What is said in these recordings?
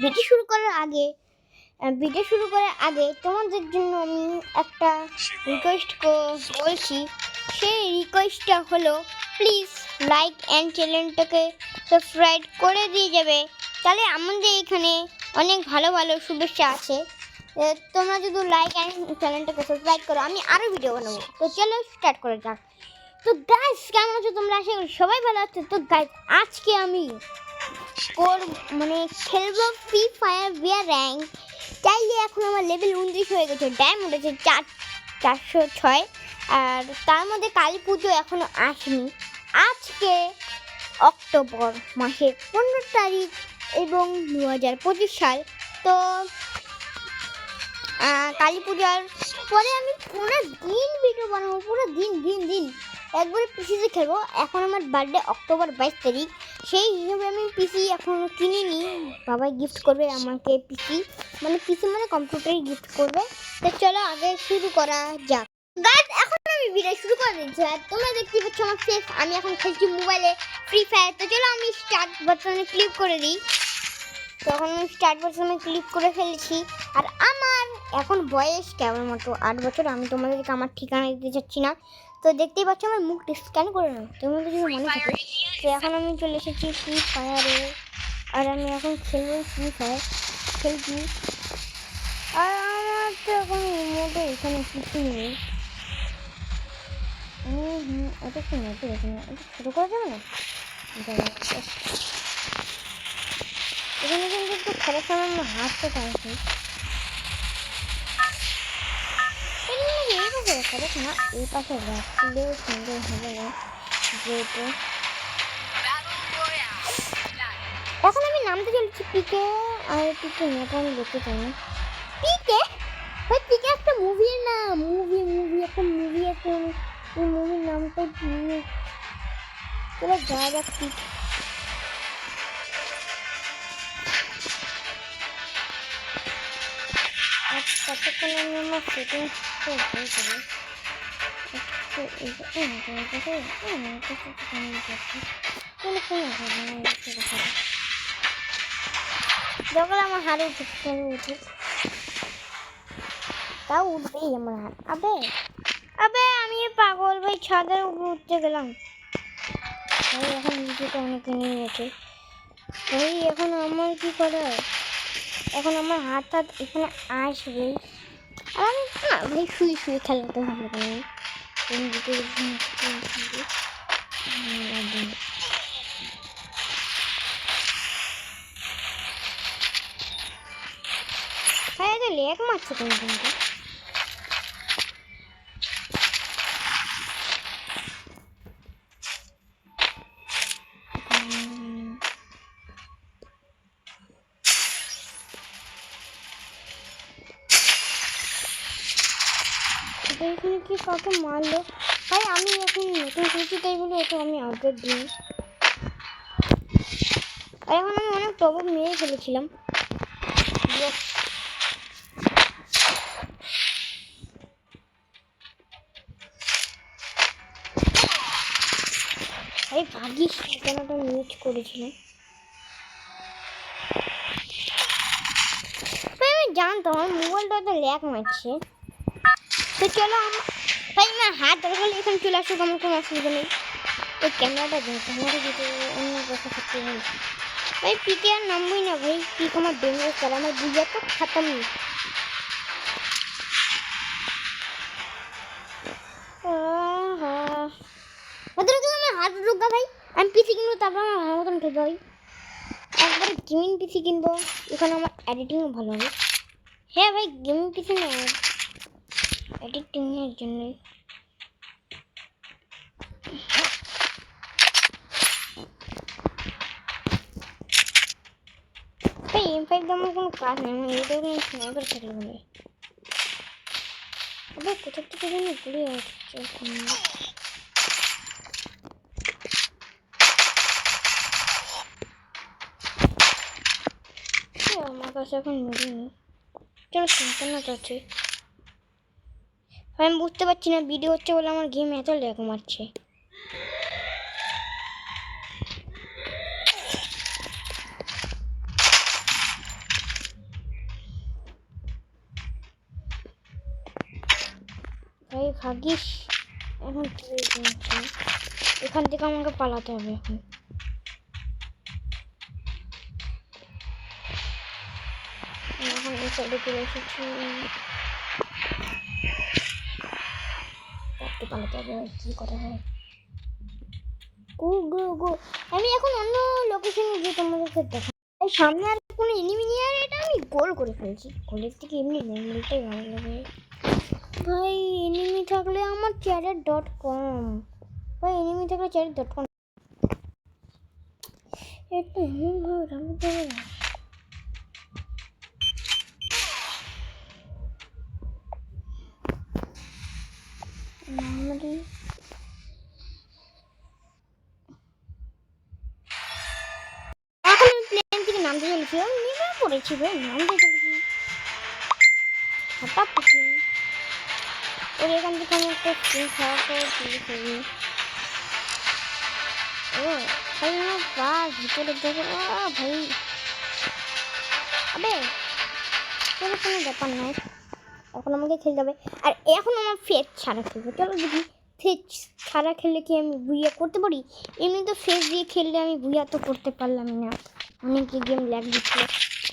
Video শুরু করার আগে তোমাদের জন্য আমি একটা রিকোয়েস্ট বলছি। সেই রিকোয়েস্টটা হলো প্লিজ লাইক অ্যান্ড চ্যানেলটাকে সাবস্ক্রাইব করে দিয়ে যাবে, তাহলে আমাদের এখানে অনেক ভালো ভালো শুভেচ্ছা আছে। তোমরা যদি লাইক অ্যান্ড চ্যানেলটাকে সাবস্ক্রাইব করো আমি আরও ভিডিও বানাবো। তো চলো স্টার্ট করে যাক। তো গাইস, কেমন আছো তোমরা? আশা করি সবাই ভালো আছো। তো গাইস, আজকে আমি খেলবো ফ্রি ফায়ার বিয়ার র্যাঙ্ক। চাইলে এখন আমার লেভেল 29 হয়ে গেছে, ডায়মন্ড আছে 406, আর তার মধ্যে কালী পুজো এখনো আসেনি। আজকে অক্টোবর মাসের 15 তারিখ এবং 2025 সাল। তো কালী পূজার পরে আমি পুরো দিন ভিডিও বানাবো, পুরো দিন একবারে পিসিতে খেলবো। এখন আমার বার্থডে অক্টোবর 22 তারিখ, সেই হিসেবে আমি পিসি এখনো কিনিনি। বাবাই গিফট করবে আমাকে পিসি মানে কম্পিউটারই গিফট করবে। তো চলো আগে শুরু করা যাক। গাইস, এখন আমি ভিডিও শুরু করে দিচ্ছি। আর তোমরা দেখতে পাচ্ছ আমার ফেস, আমি এখন খেলছি মোবাইলে ফ্রি ফায়ার। তো চলো আমি স্টার্ট বাটনে ক্লিক করে দিই। তখন আমি স্টার্ট বাটনে ক্লিক করে ফেলেছি। আর আমার এখন বয়স কেবলমাত্র 8 বছর। আমি তোমাদেরকে আমার ঠিকানা দিতে চাচ্ছি না, তো দেখতেই পাচ্ছ আমার মুখটি স্ক্যান করে নাও তোমাদের যদি মনে থাকে। তো এখন আমি চলে এসেছি ফ্রি ফায়ারে, আর আমি এখন খেলবো ফ্রি ফায়ার খেলছি। আর আমার তো এখন মোটে এখানে কিছু নেই। এটা কি নেই, এটা ছোটো করা যাবে না? এখানে কিন্তু একটু খেলার সময় আমার হাতটা টানছি। না, এই পাশে রাখলেও সুন্দর হবে না, যেহেতু এখন আমি নামতে চলেছি পিকে। আর পিকে মেয়েটা আমি দেখতে চাই না। পিকে ভাই, পিকে একটা মুভির নাম, একটা মুভি আছে। ওই মুভির নামটা কি? চলো যা যাক। ততক্ষণ আমি আমার সেটিংস হয়ে যাবে। যখন আমার হাড়ে উঠে তাও উঠবেই আমার হাত। আবে আমি পাগল ভাই, ছাদের উপরে উঠতে গেলাম ভাই। এখন ভিডিওটা অনেকে নিয়ে গেছে ভাই। এখন আমার কি করা? এখন আমার হাত এখানে আসবে। আর আমি না ভাই, শুয়ে খেলাতে ভালো করে। হ্যাঁ, এটা লেগ মারছে কিন্তু। এখানে কি কাউকে মারলো ভাই? আমি এখন নতুন খেলছি তাই বলে ওটা আমি আপডেট দিই। আর এখন আমি অনেক প্রবলেম নিয়ে ফেলেছিলাম। ভাই ভাগিস, ঠিকানাটা মিউট করেছিলাম। ভাই আমি জানতাম আমার মোবাইলটা তো ল্যাগ মারছে। তো চলো ভাই, আমার হাত ধরে এখানে চলে আসুক, আমার কোনো অসুবিধা নেই। ওই ক্যামেরাটা দেখ, ক্যামেরাটা দিতে অন্য কথা থাকতে হবে ভাই। পিকে আর নামবই না ভাই, পিক আমার ডেঞ্জারাস করে, আমার বুঝে তো খাতাম নেই। আমার হাত ঢুকা ভাই, আমি পিসি কিনবো, তারপর আমার ভালো মতন খেলতে হয়। একবারে গেমিং পিসি কিনবো, এখানে আমার এডিটিংও ভালো হবে। হ্যাঁ ভাই, গেমিং পিসি না, এডিটিংয়ের জন্যই। ভাই M5 আমার কোনো কাজ নেই, আমার এইটাও কোনো স্নাইপার খেলে বলে। আবার কোথাও থেকে যেন ঘুরে আসছে। আমার কাছে এখন মুভি নেই। চলো সম্পূর্ণ আছে। আমি বুঝতে পারছি না ভিডিও হচ্ছে বলে আমার গেম এত ল্যাগ মারছে। ভাই ভাগিস এখন এখান থেকে আমাকে পালাতে হবে এখন এই সাইডে চলে এসেছি পালাতে হবে কি করা হয় গো গো গো আমি এখন অন্য লোকেশনে গিয়ে তোমাদেরকে দেখা সামনে আর কোনো এনিমি নিয়ে আর এটা আমি গোল করে ফেলছি গোলের থেকে এমনি নর্মালটাই ভালো লাগে ভাই এনিমি থাকলে আমার চ্যারেট.com ভাই এনিমি থাকলে চ্যারেট.com এটা এমনভাবে রাখতে হবে নর্মালি এখন আমি প্লেন থেকে নামতে চলেছি নেমে পড়েছি ভাই নামতে চলেছি হঠাৎ ওর এখান থেকে আমি একটা স্ক্রিন খাওয়া করে তুলে ফেলি ও ভাই আমার বাস ভিতরে দেখো ভাই আবে কোনো ব্যাপার নয় এখন আমাকে খেলতে হবে আর এখন আমার ফেস ছাড়া খেলবে চলো দেখি ফেস ছাড়া খেললে কি আমি বুইয়া করতে পারি এমনি তো ফেস দিয়ে খেললে আমি বুইয়া তো করতে পারলাম না অনেক গেম ল্যাগ দিচ্ছে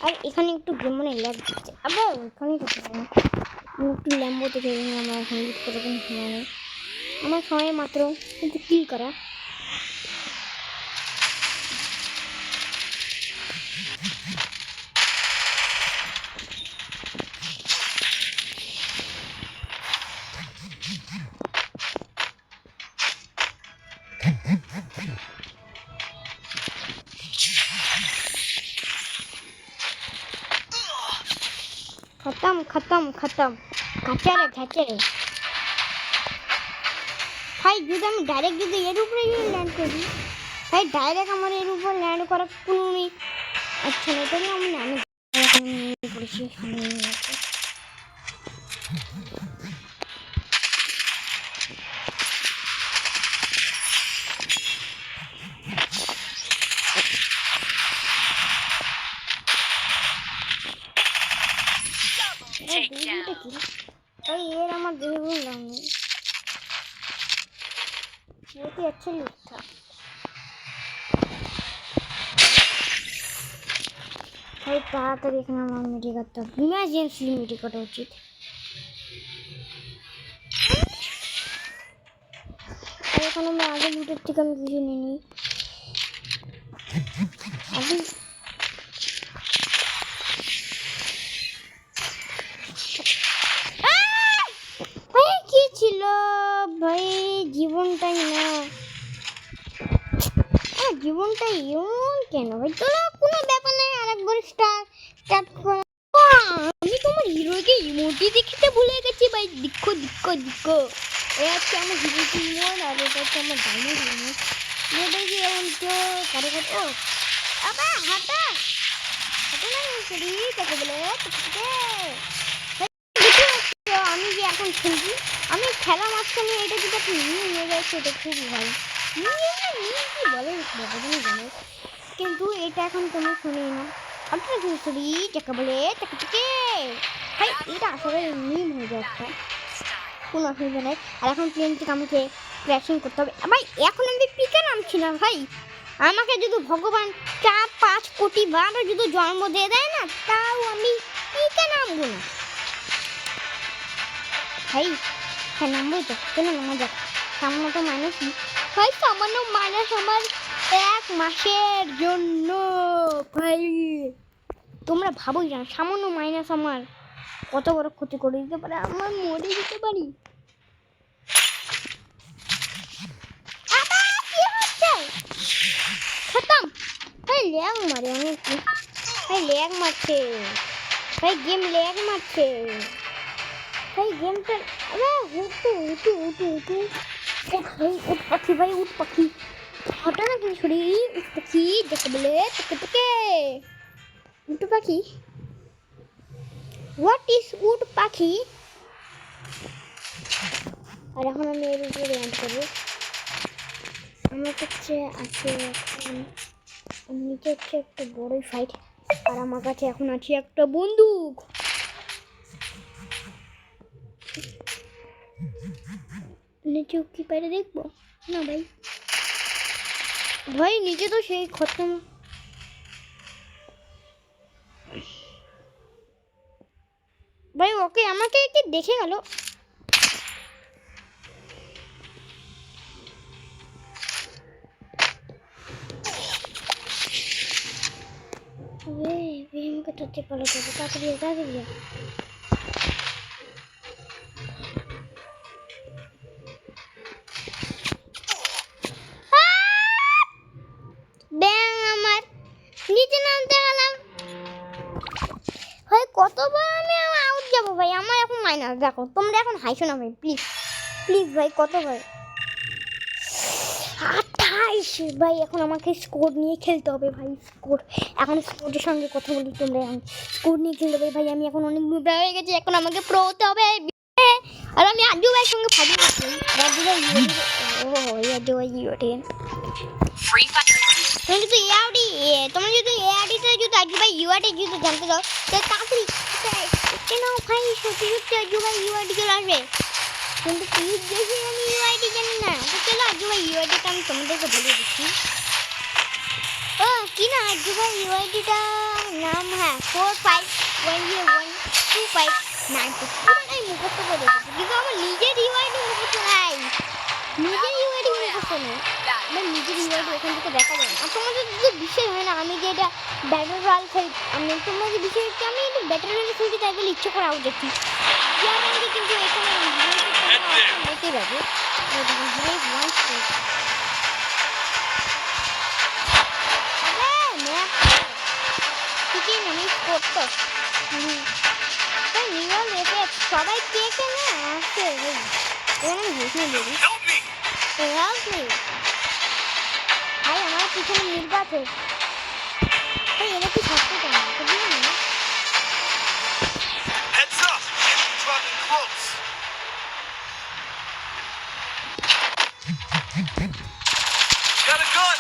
আর এখানে একটু গেম মানে ল্যাগ দিচ্ছে আবার ওখানেই করতে পারি না আমি একটু ল্যাম্বোতে খেলি আমার এখন সেরকম সময় নেই আমার সময় মাত্র কিন্তু কিল করা खत्म खत्म खत्म घाचे रे भाई যদি আমি ডাইরেক্ট যদি এর উপরে ল্যান্ড করি ভাই ডাইরেক্ট আমার এর উপর ল্যান্ড করার কোনো আচ্ছা না এটা আমি পড়েছি भाई ये আমার দেখুন না बहुत ही अच्छा लुक था भाई তাড়াতাড়ি এখানে আমার মিটি করতে হবে ইমার্জেন্সি মিটি করা উচিত আর এখানে আমি আগে ভিডিওর থেকে আমি কিছু নিইনি আগে ছিল ভাই জীবনটাই না জীবনটাই এমন কেন ভাই তোরা কোনো ব্যাপার নাই আরেকবার স্টার্ট কর আমি তোমার হিরোকে ইমোটি দেখতে ভুলে গেছি ভাই দেখো এটা হচ্ছে আমার হিরোকে ইমোট আর এটা হচ্ছে আমার ডায়মন্ড ইমোট যেটা কি এমন তো কারো ও আবার হাঁটা না সরি তাকে বলে আমি যে এখন খেলছি আমি খেলা মাঝখানে এটা যেটা নিয়ে যাচ্ছে এটা খুব ভালো কি বলে বাবা জানে কিন্তু এটা এখন তুমি শুনি না আপনার সরি টাকা বলে টাকা ভাই এটা আসলে নিম হয়ে যায় একটা কোনো অসুবিধা নেই আর এখন প্লেন থেকে আমাকে ক্র্যাশিং করতে হবে ভাই এখন আমি পিকে নামছি না ভাই আমাকে যদি ভগবান 4-5 কোটি বার যদি জন্ম দিয়ে দেয় না তাও আমি পিকে নামবো না ভাই হ্যাঁ নামবোই তো কেন নামা যাক সামান্য তো মাইনাস ভাই সামান্য মাইনাস আমার 1 মাসের জন্য ভাই তোমরা ভাবোই না সামান্য মাইনাস আমার কত বড় ক্ষতি করে দিতে পারে আমার মরে যেতে পারি খতম ভাই ল্যাগ মারে অনেক ভাই ল্যাগ মারছে ভাই গেম ল্যাগ মারছে भाई गेम पे अरे उठ भाई उठ पक्षी हटा ना कि छोड़ी उठ पक्षी देख बोले टके उठ पक्षी व्हाट इज उठ पक्षी আর এখন আমি এর উপরে ল্যান্ড করব আমার কাছে আছে নিচে হচ্ছে একটা বড়ই ফাইট আর আমার কাছে এখন আছে একটা বন্দুক নিচে কি পারে দেখবো না ভাই। ভাই নিচে তো সেই খতম। ভাই ওকে আমাকে কি দেখে গেল? আমাকে তাতে পালাতে হবে, তাড়াতাড়ি তাড়াতাড়ি। ব্যাং আমার নিচে নামতে গেলাম ভাই, কতবার আমি আউট যাবো ভাই? আমার এখন মাইনাস। দেখো তোমরা এখন হাইছো না ভাই, প্লিজ প্লিজ ভাই। কতবার? 28 ভাই। এখন আমাকে স্কোর নিয়ে খেলতে হবে ভাই। স্কোর এখন স্কোরের সঙ্গে কথা বলি তোমরা। এখন স্কোর নিয়ে খেলতে হবে ভাই। আমি এখন অনেক বুড়া হয়ে গেছি, এখন আমাকে প্রো হতে হবে। আর আমি আজু ভাইয়ের সঙ্গে ফাটিয়ে গেছি। আজু ভাই আজু ভাই তুমি যদি এআউডি, তোমরা যদি এআউডিতে যদি আজু ভাই ইউআইডি যদি জানতে চাও তাহলে তাড়াতাড়ি কেন ভাই সত্যি সত্যি আজু ভাই ইউআইডি চলে আসবে। কিন্তু প্লিজ দেখি আমি ইউআইডি জানি না, তো চলো আজু ভাই ইউআইডিটা আমি তোমাদেরকে বলে দিচ্ছি। ও কি না আজু ভাই ইউআইডিটা নাম, হ্যাঁ 45101259 আমি মুখস্থ করে রেখেছি, কিন্তু আমার নিজের ইউআইডি মুখস্থ নাই। নিজের ইউআইডি মুখস্থ নেই, আমার নিজের ইউআইডি ওখান থেকে দেখা যায় না। আর তোমাদের যদি বিষয় হয় না আমি যে এটা ব্যাটল রয়্যাল খেলি, আমি তোমরা যে বিষয় হচ্ছে আমি এটা ব্যাটল রয়্যাল খেলছি তাই বলে ইচ্ছে করে আউট দেখি কিন্তু এখানে হতে পারবে। সবাই কে কে না আসছে আমি ঘোষণা দেবি ভাই আমার পিছনে মির্গা আছে ভাই। এরা কি থাকতে কেন না? Got a gun!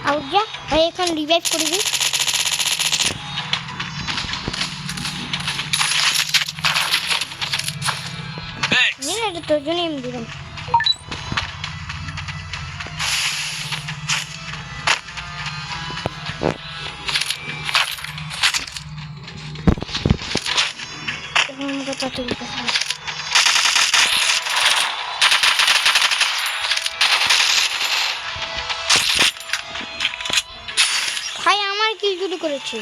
আউট যা ভাই, এখন রিভাইভ করে দিই। এটা তোর জন্য আমি দিলাম। ভাই আমার কি চুরি করেছে?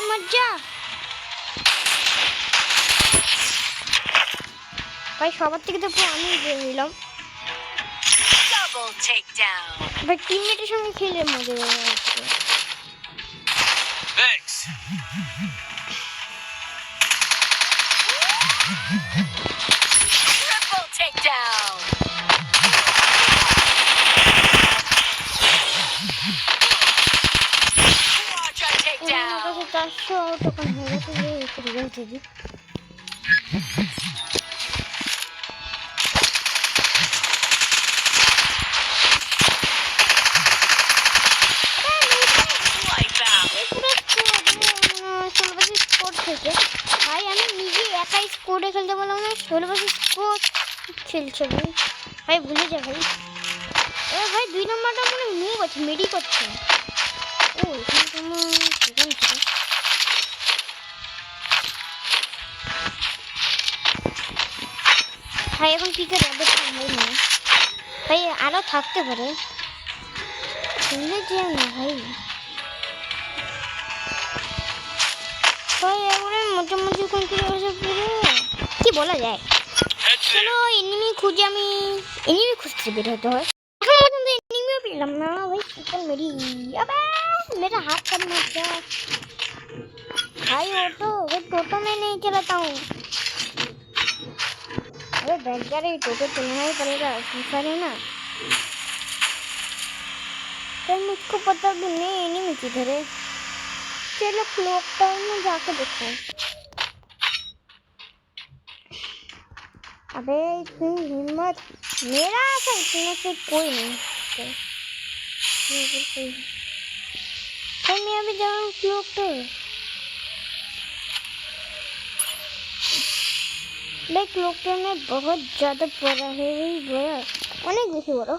মজা ভাই, সবার থেকে তো আমি নিলাম ভাই। টিমমেটের সঙ্গে খেলে মজা আসছে। তখন হয়ে গেছে ভাই। আমি নিজে একাই স্কোরে খেলতে বললাম না, 16 বছর স্কোর খেলছে ভাই। ভুলে যা ভাই। ও ভাই 2 নম্বরটা মনে মুভ আছে, মেডি করছে। ও এখানে তোমার ভাই এখন কি করে ভাই? আরো থাকতে পারে, ভুলে যেও না ভাই। ভাই এবারে মোটামুটি কোন কি বলা যায়, চলো এনিমি খুঁজে, আমি এনিমি খুঁজতে বের হতে হয়। এখন পর্যন্ত এনিমিও পেলাম না ভাই। সুপার মেরি मेरा हाथ कर मत जा भाई। वो टोटो में नहीं चलाता हूँ। अरे बैठ जा रे, टोटो चलना ही पड़ेगा, सीखा नहीं ना। पर मुझको पता भी नहीं एनिमी किधर है। चलो क्लॉक टावर में जाके देखो। अबे इतनी हिम्मत मेरा ऐसा इतना से कोई नहीं तो मैं अभी जाऊँ क्लॉक टावर। भाई क्लॉक टावर में बहुत ज़्यादा बड़ा है भाई बड़ा অনেক বেশি বড়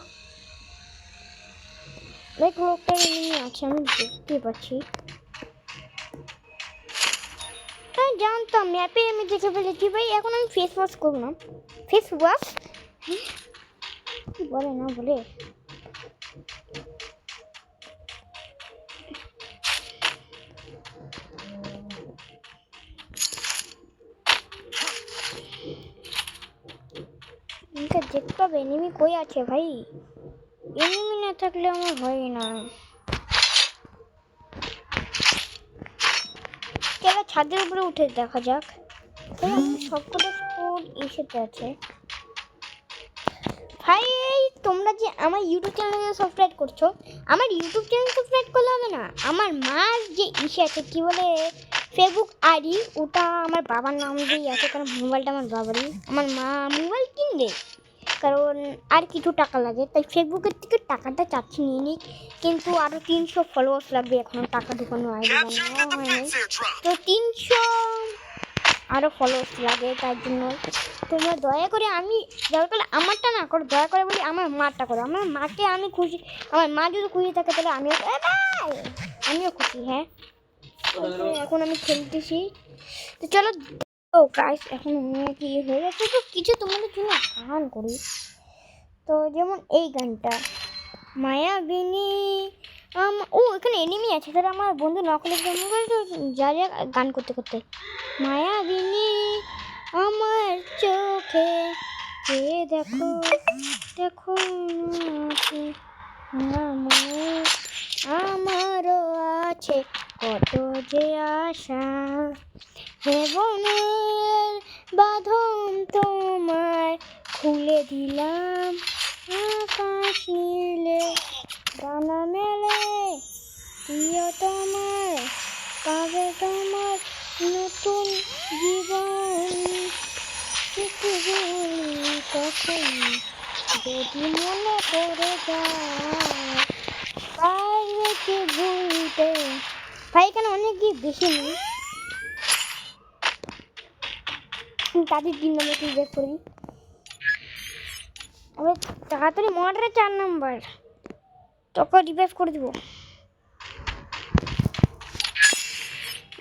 ভাই ক্লক টাওয়ার এনিমি আছে আমি দেখতে পাচ্ছি হ্যাঁ জানতাম ম্যাপে আমি দেখে ফেলেছি ভাই এখন আমি ফেস ওয়াশ করবো না ফেস ওয়াশ বলে না বলে इनका देखते হবে এনিমি কই আছে ভাই এনিমি না থাকলে আমার হয় না চলো ছাদের উপরে উঠে দেখা যাক সবকটা স্কোর এসেতে আছে ভাই তোমরা যে আমার ইউটিউব চ্যানেলকে সাবস্ক্রাইব করছো আমার ইউটিউব চ্যানেল সাবস্ক্রাইব করলে হবে না আমার মার যে ইসে আছে কি বলে ফেসবুক আইডি ওটা আমার বাবার নাম দিয়েই আছে কারণ মোবাইলটা আমার বাবারই আমার মা মোবাইল কিনবে কারণ আর কিছু টাকা লাগে তাই ফেসবুকের থেকে টাকাটা চাচ্ছি নিয়ে নিই কিন্তু আরও 300 ফলোয়ার্স লাগবে এখনও টাকা ঢুকানো আইডি বানানো হয়নি তো 300 আরও ফলোয়ার্স লাগে তার জন্য তোমরা দয়া করে আমি দরকার আমারটা না করো দয়া করে বলি আমার মারটা করো আমার মাকে আমি খুশি আমার মা যদি খুশি থাকে তাহলে আমিও খুশি হ্যাঁ এখন আমি খেলতেছি তো চলো ও গাইস এখন কি হয়ে যাচ্ছে তো কিছু তোমাদের জন্য গান করি তো যেমন এই গানটা মায়াবিনী ও এখানে এনিমি আছে তাহলে আমার বন্ধু নকলের জন্য যা যা গান করতে করতে মায়াবিনী আমার চোখে কে দেখো দেখো আমারও আছে কত যে আশা জীবনের বাঁধন তোমায় খুলে দিলাম আকাশ নীলে ডানা মেলে প্রিয় তোমার পাবে তোমার নতুন জীবন কখন যদি মনে করে যায় বাইরে ভুলতে ভাই এখানে অনেক গিয়ে বেশি নেই তাদের 3 নম্বর রিভাইভ করে দিই আবার তাড়াতাড়ি মডারে 4 নম্বর তোকে রিভাইভ করে দিব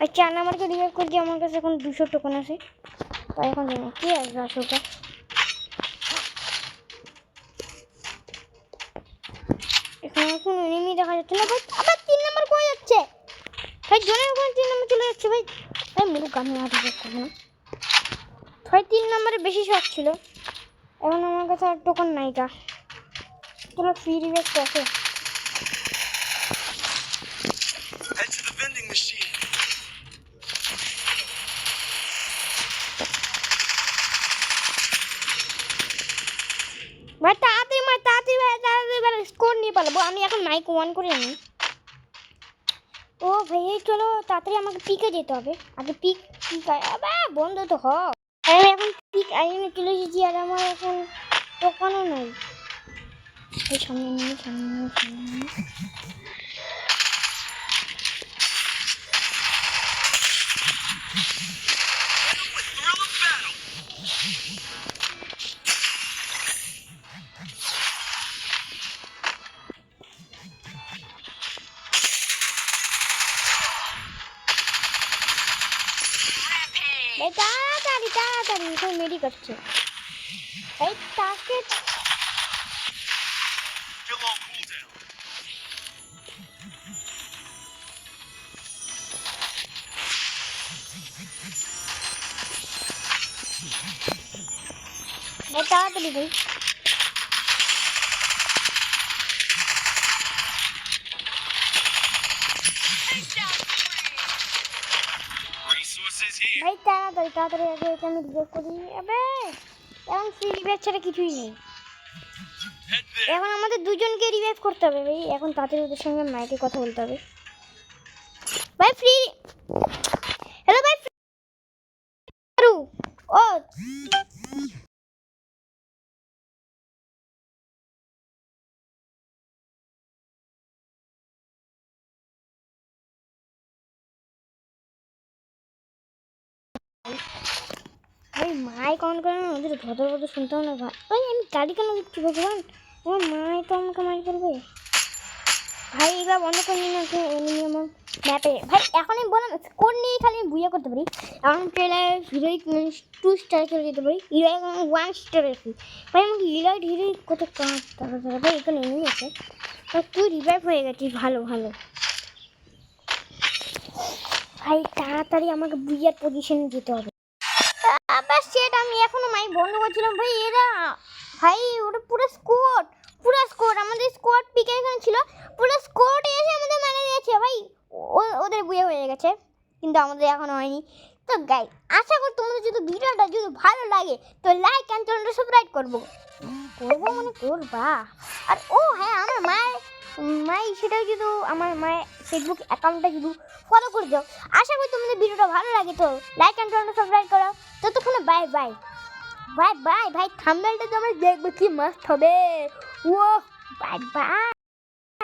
আর 4 নম্বরকে রিভাইভ করে দিয়ে আমার কাছে এখন 200 টোকন আছে তাই এখন জানো কি আসবে আসলে এখানে কোনো এনিমি দেখা যাচ্ছে না ভাই আবার 3 নম্বর কই যাচ্ছে ভাই জনের ওখানে 3 নম্বর চলে যাচ্ছে ভাই ভাই মুরু গান না রিভাইভ করব না ভাই 3 নম্বরে বেশি শট ছিল এখন আমার কাছে আর টোকন নাই কা পুরো ফ্রি রিভাইভ আছে Head to the vending machine. ভাই তাড়াতাড়ি স্কোর নিয়ে পারবো আমি এখন মাইক অন করে আনি ও ভাই চলো তাড়াতাড়ি আমাকে পিকে যেতে হবে আগে পিক বন্ধ তো হ আমি এখন পিক আইনে চলে এসেছি আর আমার এখন টোকানও নাই সামনে নিয়ে With thrill of battle. ভাই তাড়াতাড়ি এখন মেডি করছে ভাই তাকে Still on cooldown. ভাই তাড়াতাড়ি ভাই Resources here. ভাই তাড়াতাড়ি আগে এটা আমি রিভাইভ করি আবে এখন ফ্রি রিভাইভ ছাড়া কিছুই নেই Head there. এখন আমাদের দুজনকে রিভাইভ করতে হবে ভাই, এখন তাড়াতাড়ি ওদের সঙ্গে মাইকে কথা বলতে হবে। ভাই ফ্রি, হ্যালো ভাই ও ভাই মাইক অন করে না, ওদের ভদ্র ভদ্র শুনতে হবে না ভাই। ভাই আমি গাড়ি কেন দিচ্ছি ভগবান, আমার মাই তো আমাকে মাই করবে ভাই। এবার বন্ধ করে নিন এনিমি আমার ম্যাপে ভাই। এখন আমি বললাম স্কোর নিয়ে খালি আমি বুঝে করতে পারি। এখন প্লেয়ার হিরোইক 2 স্টার করে দিতে পারি, হিরোইক 1 স্টার আছি ভাই। আমাকে হিরোইক হিরোইক কত কাজ তারা ভাই। এখানে এনিমি আছে ভাই, তুই রিভাইভ হয়ে গেছিস, ভালো ভালো ভাই। তাড়াতাড়ি আমাকে বুঝার পজিশনে যেতে হবে। আবার সেট আমি এখনো মাইক বন্ধ করছিলাম ভাই। এরা ভাই ওটা পুরো স্কোয়াড, পুরো স্কোয়াড আমাদের স্কোয়াড পিকে এখানে ছিল, পুরো স্কোয়াড এসে আমাদের মেরে দিয়েছে ভাই। ওদের বুয়ে হয়ে গেছে কিন্তু আমাদের এখনো হয়নি। তো গাইস আশা করি তোমাদের যদি ভিডিওটা যদি ভালো লাগে তো লাইক এন্ড চ্যানেলটা সাবস্ক্রাইব করবো মানে করবা। আর ও হ্যাঁ, আমার মাই সেটাও যদি আমার মায়ের ফেসবুক অ্যাকাউন্টটা যদি ফলো করে দাও। আশা করি তোমাদের ভিডিওটা ভালো লাগে তো লাইক এন্ড চ্যানেলটা সাবস্ক্রাইব করো। ততক্ষণে বাই বাই বাই বাই ভাই। থাম্বনেলটা তোমরা দেখবে কি মস্ত হবে। ও বাই বাই।